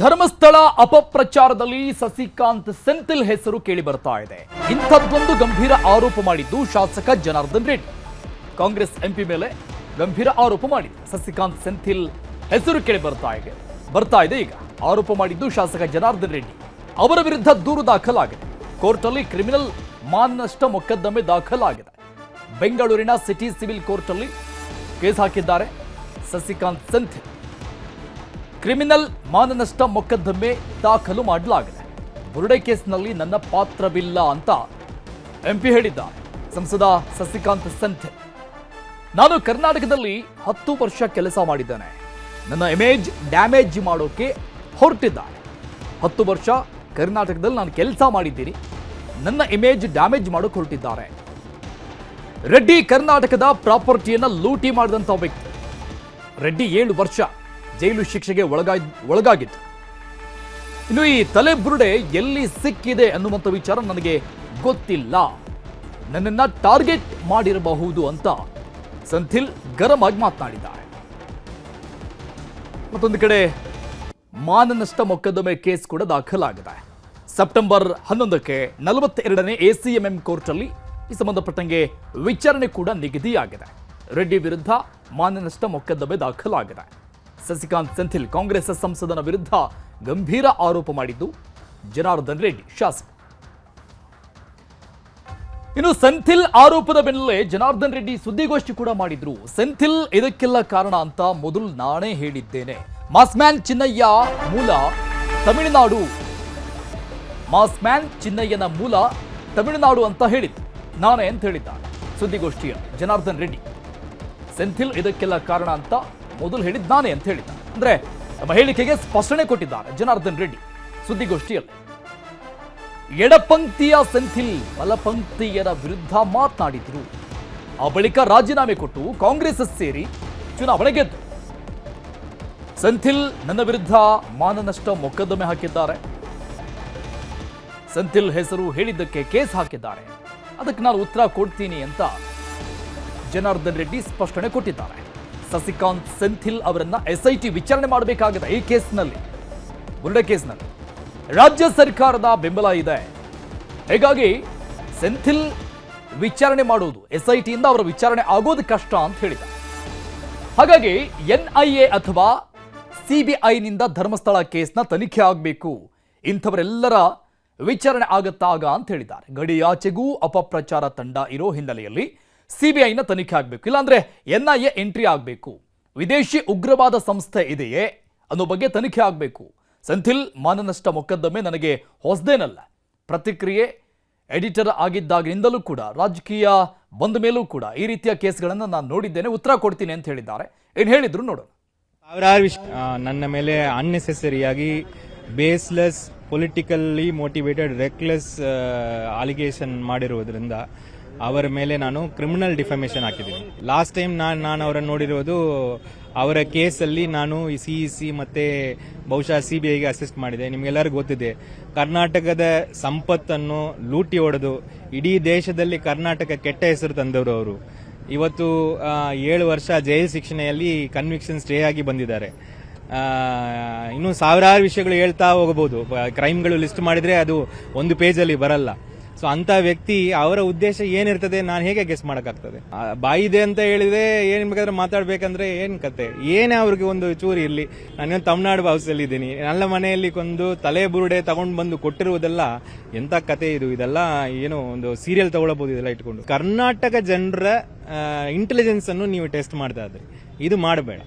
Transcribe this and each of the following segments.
ಧರ್ಮಸ್ಥಳ ಅಪಪ್ರಚಾರದಲ್ಲಿ ಸಸಿಕಾಂತ್ ಸೆಂಥಿಲ್ ಹೆಸರು ಕೇಳಿ ಬರ್ತಾ ಇದೆ. ಇಂಥದ್ದೊಂದು ಗಂಭೀರ ಆರೋಪ ಮಾಡಿದ್ದು ಶಾಸಕ ಜನಾರ್ದನ್ ರೆಡ್ಡಿ. ಕಾಂಗ್ರೆಸ್ ಎಂಪಿ ಮೇಲೆ ಗಂಭೀರ ಆರೋಪ ಮಾಡಿದ್ದು ಸಸಿಕಾಂತ್ ಸೆಂಥಿಲ್ ಹೆಸರು ಕೇಳಿ ಬರ್ತಾ ಇದೆ. ಈಗ ಆರೋಪ ಮಾಡಿದ್ದು ಶಾಸಕ ಜನಾರ್ದನ್ ರೆಡ್ಡಿ. ಅವರ ವಿರುದ್ಧ ದೂರು ದಾಖಲಾಗಿದೆ. ಕೋರ್ಟಲ್ಲಿ ಕ್ರಿಮಿನಲ್ ಮಾನನಷ್ಟ ಮೊಕದ್ದಮೆ ದಾಖಲಾಗಿದೆ. ಬೆಂಗಳೂರಿನ ಸಿಟಿ ಸಿವಿಲ್ ಕೋರ್ಟಲ್ಲಿ ಕೇಸ್ ಹಾಕಿದ್ದಾರೆ ಸಸಿಕಾಂತ್ ಸೆಂಥಿಲ್. ಕ್ರಿಮಿನಲ್ ಮಾನನಷ್ಟ ಮೊಕದ್ದಮೆ ದಾಖಲು ಮಾಡಲಾಗಿದೆ. ಬುರುಡೆ ಕೇಸ್ನಲ್ಲಿ ನನ್ನ ಪಾತ್ರವಿಲ್ಲ ಅಂತ ಎಂಪಿ ಹೇಳಿದ್ದಾರೆ ಸಂಸದ ಸಸಿಕಾಂತ್ ಸೆಂಥಿಲ್. ನಾನು ಕರ್ನಾಟಕದಲ್ಲಿ 10 ವರ್ಷ ಕೆಲಸ ಮಾಡಿದ್ದೇನೆ. ನನ್ನ ಇಮೇಜ್ ಡ್ಯಾಮೇಜ್ ಮಾಡೋಕೆ ಹೊರಟಿದ್ದಾರೆ. 10 ವರ್ಷ ಕರ್ನಾಟಕದಲ್ಲಿ ನಾನು ಕೆಲಸ ಮಾಡಿದ್ದೀನಿ. ನನ್ನ ಇಮೇಜ್ ಡ್ಯಾಮೇಜ್ ಮಾಡೋಕೆ ಹೊರಟಿದ್ದಾರೆ. ರೆಡ್ಡಿ ಕರ್ನಾಟಕದ ಪ್ರಾಪರ್ಟಿಯನ್ನು ಲೂಟಿ ಮಾಡಿದಂಥ ವ್ಯಕ್ತಿ. ರೆಡ್ಡಿ 7 ವರ್ಷ ಜೈಲು ಶಿಕ್ಷೆಗೆ ಒಳಗಾಗಿತ್ತು. ಇನ್ನು ಈ ತಲೆಬುರುಡೆ ಎಲ್ಲಿ ಸಿಕ್ಕಿದೆ ಅನ್ನುವಂಥ ವಿಚಾರ ನನಗೆ ಗೊತ್ತಿಲ್ಲ. ನನ್ನನ್ನು ಟಾರ್ಗೆಟ್ ಮಾಡಿರಬಹುದು ಅಂತ ಸೆಂಥಿಲ್ ಗರಂ ಆಗಿ ಮಾತನಾಡಿದ್ದಾರೆ. ಮತ್ತೊಂದು ಕಡೆ ಮಾನನಷ್ಟ ಮೊಕದ್ದಮೆ ಕೇಸ್ ಕೂಡ ದಾಖಲಾಗಿದೆ. ಸೆಪ್ಟೆಂಬರ್ 11ಕ್ಕೆ 42ನೇ ACMM ಕೋರ್ಟಲ್ಲಿ ಈ ಸಂಬಂಧಪಟ್ಟಂಗೆ ವಿಚಾರಣೆ ಕೂಡ ನಿಗದಿಯಾಗಿದೆ. ರೆಡ್ಡಿ ವಿರುದ್ಧ ಮಾನನಷ್ಟ ಮೊಕದ್ದಮೆ ದಾಖಲಾಗಿದೆ. ಸಸಿಕಾಂತ್ ಸೆಂಥಿಲ್ ಕಾಂಗ್ರೆಸ್ ಸಂಸದನ ವಿರುದ್ಧ ಗಂಭೀರ ಆರೋಪ ಮಾಡಿದ್ದು ಜನಾರ್ದನ್ ರೆಡ್ಡಿ ಶಾಸಕ. ಇನ್ನು ಸೆಂಥಿಲ್ ಆರೋಪದ ಬೆನ್ನಲ್ಲೇ ಜನಾರ್ದನ್ ರೆಡ್ಡಿ ಸುದ್ದಿಗೋಷ್ಠಿ ಕೂಡ ಮಾಡಿದ್ರು. ಸೆಂಥಿಲ್ ಇದಕ್ಕೆಲ್ಲ ಕಾರಣ ಅಂತ ಮೊದಲು ನಾನೇ ಹೇಳಿದ್ದೇನೆ. ಮಾಸ್ಮ್ಯಾನ್ ಚಿನ್ನಯ್ಯ ಮೂಲ ತಮಿಳುನಾಡು. ಮಾಸ್ಮ್ಯಾನ್ ಚಿನ್ನಯ್ಯನ ಮೂಲ ತಮಿಳುನಾಡು ಅಂತ ಹೇಳಿದ್ದು ನಾನೇ ಅಂತ ಹೇಳಿದ್ದಾರೆ ಸುದ್ದಿಗೋಷ್ಠಿಯ ಜನಾರ್ದನ್ ರೆಡ್ಡಿ. ಸೆಂಥಿಲ್ ಇದಕ್ಕೆಲ್ಲ ಕಾರಣ ಅಂತ ಮೊದಲು ಹೇಳಿದ್ದು ನಾನೇ ಅಂತ ಹೇಳಿದ್ದಾರೆ. ಅಂದ್ರೆ ನಮ್ಮ ಹೇಳಿಕೆಗೆ ಸ್ಪಷ್ಟನೆ ಕೊಟ್ಟಿದ್ದಾರೆ ಜನಾರ್ದನ್ ರೆಡ್ಡಿ ಸುದ್ದಿಗೋಷ್ಠಿಯಲ್ಲಿ. ಎಡಪಂಕ್ತಿಯ ಸೆಂಥಿಲ್ ಬಲಪಂಕ್ತಿಯರ ವಿರುದ್ಧ ಮಾತನಾಡಿದ್ರು. ಆ ಬಳಿಕ ರಾಜೀನಾಮೆ ಕೊಟ್ಟು ಕಾಂಗ್ರೆಸ್ ಸೇರಿ ಚುನಾವಣೆ ಗೆದ್ದು. ಸೆಂಥಿಲ್ ನನ್ನ ವಿರುದ್ಧ ಮಾನನಷ್ಟ ಮೊಕದ್ದಮೆ ಹಾಕಿದ್ದಾರೆ. ಸೆಂಥಿಲ್ ಹೆಸರು ಹೇಳಿದ್ದಕ್ಕೆ ಕೇಸ್ ಹಾಕಿದ್ದಾರೆ. ಅದಕ್ಕೆ ನಾನು ಉತ್ತರ ಕೊಡ್ತೀನಿ ಅಂತ ಜನಾರ್ದನ್ ರೆಡ್ಡಿ ಸ್ಪಷ್ಟನೆ ಕೊಟ್ಟಿದ್ದಾರೆ. ಸಸಿಕಾಂತ್ ಸೆಂಥಿಲ್ ಅವರನ್ನ SIT ವಿಚಾರಣೆ ಮಾಡಬೇಕಾಗಿದೆ. ಈ ಕೇಸ್ನಲ್ಲಿ, ಬುರುಡೆ ಕೇಸ್ನಲ್ಲಿ ರಾಜ್ಯ ಸರ್ಕಾರದ ಬೆಂಬಲ ಇದೆ. ಹೀಗಾಗಿ ಸೆಂಥಿಲ್ ವಿಚಾರಣೆ ಮಾಡುವುದು SIT ಇಂದ ಅವರ ವಿಚಾರಣೆ ಆಗೋದು ಕಷ್ಟ ಅಂತ ಹೇಳಿದ್ದಾರೆ. ಹಾಗಾಗಿ NIA ಅಥವಾ CBIನಿಂದ ಧರ್ಮಸ್ಥಳ ಕೇಸ್ನ ತನಿಖೆ ಆಗಬೇಕು. ಇಂಥವರೆಲ್ಲರ ವಿಚಾರಣೆ ಆಗತ್ತಾಗ ಅಂತ ಹೇಳಿದ್ದಾರೆ. ಗಡಿಯಾಚೆಗೂ ಅಪಪ್ರಚಾರ ತಂಡ ಇರೋ ಹಿನ್ನೆಲೆಯಲ್ಲಿ CBIನ ತನಿಖೆ ಆಗಬೇಕು, ಇಲ್ಲಾಂದ್ರೆ NIA ಎಂಟ್ರಿ ಆಗಬೇಕು. ವಿದೇಶಿ ಉಗ್ರವಾದ ಸಂಸ್ಥೆ ಇದೆಯೇ ಅನ್ನೋ ಬಗ್ಗೆ ತನಿಖೆ ಆಗಬೇಕು. ಸೆಂಥಿಲ್ ಮಾನನಷ್ಟ ಮೊಕದ್ದಮೆ ನನಗೆ ಹೊಸದೇನಲ್ಲ. ಪ್ರತಿಕ್ರಿಯೆ ಎಡಿಟರ್ ಆಗಿದ್ದಾಗಿನಿಂದಲೂ ಕೂಡ, ರಾಜಕೀಯ ಬಂದ ಮೇಲೂ ಕೂಡ ಈ ರೀತಿಯ ಕೇಸ್ಗಳನ್ನು ನಾನು ನೋಡಿದ್ದೇನೆ, ಉತ್ತರ ಕೊಡ್ತೀನಿ ಅಂತ ಹೇಳಿದ್ದಾರೆ. ಏನು ಹೇಳಿದ್ರು ನೋಡೋಣ. ಸಾವಿರಾರು ನನ್ನ ಮೇಲೆ ಅನ್ನೆಸೆಸರಿಯಾಗಿ baseless, politically motivated, reckless allegation ಮಾಡಿರುವುದರಿಂದ ಅವರ ಮೇಲೆ ನಾನು ಕ್ರಿಮಿನಲ್ ಡಿಫಮೇಷನ್ ಹಾಕಿದ್ದೀನಿ. ಲಾಸ್ಟ್ ಟೈಮ್ ನಾನು ಅವರನ್ನು ನೋಡಿರೋದು ಅವರ ಕೇಸಲ್ಲಿ ನಾನು CEC ಮತ್ತೆ ಬಹುಶಃ CBIಗೆ ಅಸಿಸ್ಟ್ ಮಾಡಿದೆ. ನಿಮ್ಗೆಲ್ಲರಿಗೂ ಗೊತ್ತಿದೆ, ಕರ್ನಾಟಕದ ಸಂಪತ್ತನ್ನು ಲೂಟಿ ಹೊಡೆದು ಇಡೀ ದೇಶದಲ್ಲಿ ಕರ್ನಾಟಕ ಕೆಟ್ಟ ಹೆಸರು ತಂದವರು ಅವರು. ಇವತ್ತು 7 ವರ್ಷ ಜೈಲು ಶಿಕ್ಷಣೆಯಲ್ಲಿ ಕನ್ವಿಕ್ಷನ್ ಸ್ಟೇ ಆಗಿ ಬಂದಿದ್ದಾರೆ. ಇನ್ನು ಸಾವಿರಾರು ವಿಷಯಗಳು ಹೇಳ್ತಾ ಹೋಗಬಹುದು. ಕ್ರೈಮ್ಗಳು ಲಿಸ್ಟ್ ಮಾಡಿದ್ರೆ ಅದು ಒಂದು ಪೇಜಲ್ಲಿ ಬರಲ್ಲ. ಸೊ ಅಂತ ವ್ಯಕ್ತಿ ಅವರ ಉದ್ದೇಶ ಏನಿರ್ತದೆ ನಾನು ಹೇಗೆ ಗೆಸ್ ಮಾಡಕ್ಕಾಗ್ತದೆ? ಬಾಯಿದೆ ಅಂತ ಹೇಳಿದ್ರೆ ಏನ್ ಬೇಕಾದ್ರೆ ಮಾತಾಡ್ಬೇಕಂದ್ರೆ ಏನ್ ಕತೆ, ಏನೇ ಅವ್ರಿಗೆ ಒಂದು ಚೂರಿ ಇರ್ಲಿ. ನಾನೇನು ತಮಿಳ್ನಾಡು ಹೌಸಲ್ಲಿ ಇದ್ದೀನಿ, ನನ್ನ ಮನೆಯಲ್ಲಿ ಒಂದು ತಲೆ ಬುರುಡೆ ತಗೊಂಡು ಬಂದು ಕೊಟ್ಟಿರುವುದೆಲ್ಲ ಎಂತ ಕತೆ ಇದು? ಇದೆಲ್ಲ ಏನು ಒಂದು ಸೀರಿಯಲ್ ತಗೊಳ್ಬಹುದು ಇದೆಲ್ಲ ಇಟ್ಕೊಂಡು. ಕರ್ನಾಟಕ ಜನರ ಇಂಟೆಲಿಜೆನ್ಸ್ ಅನ್ನು ನೀವು ಟೆಸ್ಟ್ ಮಾಡ್ತಾ ಇದ್ರಿ, ಇದು ಮಾಡಬೇಡ.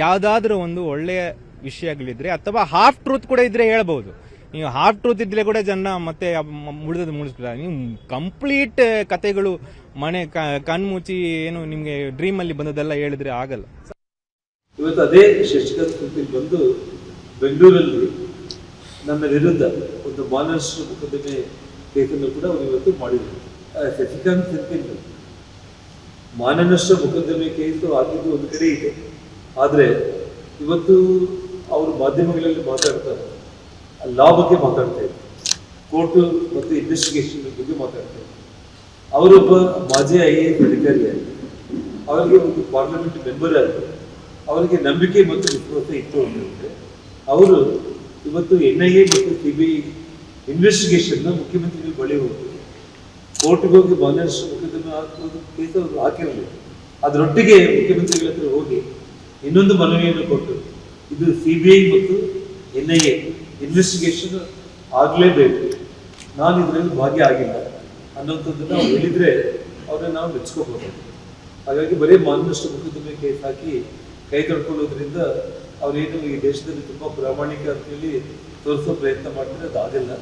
ಯಾವ್ದಾದ್ರೂ ಒಂದು ಒಳ್ಳೆಯ ವಿಷಯಗಳಿದ್ರೆ ಅಥವಾ ಹಾಫ್ ಟ್ರೂತ್ ಕೂಡ ಇದ್ರೆ ಹೇಳ್ಬಹುದು. ನೀವು ಹಾಫ್ ಟ್ರೂತ್ ಇದ್ರೆ ಕೂಡ ಜನ ಮತ್ತೆ ಮುಳಿದದ್ದು ಮುಳಿಸ್ಬಿಡ್ತಾರೆ. ನೀವು ಕಂಪ್ಲೀಟ್ ಕತೆಗಳು ಮನೆ ಕಣ್ಮುಚ್ಚಿ ಏನು ನಿಮ್ಗೆ ಡ್ರೀಮ್ ಅಲ್ಲಿ ಬಂದದೆಲ್ಲ ಹೇಳಿದ್ರೆ ಆಗಲ್ಲ. ಇವತ್ತು ಅದೇ ಶಶಿಕಾಂತ್ ಸೆಂಥಿಲ್ ಬಂದು ಬೆಂಗಳೂರಲ್ಲಿ ನನ್ನ ವಿರುದ್ಧ ಒಂದು ಮಾನನಷ್ಟ ಮೊಕದ್ದಮೆ ಕೇಸನ್ನು ಕೂಡ ಅವರು ಇವತ್ತು ಮಾಡಿದರು. ಶಶಿಕಾಂತ್ ಸೆಂಥಿಲ್ ಮಾನನಷ್ಟ ಮೊಕದ್ದಮೆ ಕೇಸು ಆಗಿದ್ದು ಒಂದು ಕಡೆ ಇದೆ. ಆದರೆ ಇವತ್ತು ಅವರು ಮಾಧ್ಯಮಗಳಲ್ಲಿ ಮಾತಾಡ್ತಾರೆ, ಲಾ ಬಗ್ಗೆ ಮಾತಾಡ್ತಾ ಇದ್ದಾರೆ, ಕೋರ್ಟು ಮತ್ತು ಇನ್ವೆಸ್ಟಿಗೇಷನ್ ಬಗ್ಗೆ ಮಾತಾಡ್ತಾ ಇದ್ದಾರೆ. ಅವರೊಬ್ಬ ಮಾಜಿ IAS ಅಧಿಕಾರಿಯಾಗಿ, ಅವರಿಗೆ ಒಂದು ಪಾರ್ಲಿಮೆಂಟ್ ಮೆಂಬರ್ ಆಗಿ, ಅವರಿಗೆ ನಂಬಿಕೆ ಮತ್ತು ವಿಶ್ವಾಸ ಇತ್ತು ಅಂತಂದ್ರೆ ಅವರು ಇವತ್ತು NIA ಮತ್ತು CBI ಇನ್ವೆಸ್ಟಿಗೇಷನ್ ಮುಖ್ಯಮಂತ್ರಿಗಳ ಬಳಿ ಹೋಗಿ ಕೋರ್ಟ್ಗೆ ಹೋಗಿ ಮಾನನಷ್ಟ ಮೊಕದ್ದಮೆ ಹಾಕೋದು ಕೇಸ್ ಅವರು ಹಾಕಿರಲಿಲ್ಲ. ಅದರೊಟ್ಟಿಗೆ ಮುಖ್ಯಮಂತ್ರಿಗಳ ಹತ್ರ ಹೋಗಿ ಇನ್ನೊಂದು ಮನವಿಯನ್ನು ಕೊಟ್ಟು ಇದು CBI ಮತ್ತು NIA ಇನ್ವೆಸ್ಟಿಗೇಷನ್ ಆಗಲೇಬೇಕು, ನಾನು ಇದರಲ್ಲಿ ಭಾಗಿಯಾಗಿಲ್ಲ ಅನ್ನೋಂಥದ್ದನ್ನು ಅವ್ರು ಹೇಳಿದ್ರೆ ಅವ್ರನ್ನ ನಾವು ಮೆಚ್ಕೋಬಹುದು. ಹಾಗಾಗಿ ಬರೀ ಮಾನನಷ್ಟ ಮೊಕದ್ದಮೆ ಕೇಸ್ ಹಾಕಿ ಕೈ ತೊಳ್ಕೊಳ್ಳೋದ್ರಿಂದ ಅವರೇನು ಈ ದೇಶದಲ್ಲಿ ತುಂಬಾ ಪ್ರಾಮಾಣಿಕ ಅಂತೇಳಿ ತೋರಿಸೋ ಪ್ರಯತ್ನ ಮಾಡ್ತಾರೆ, ಅದಾಗಲ್ಲ.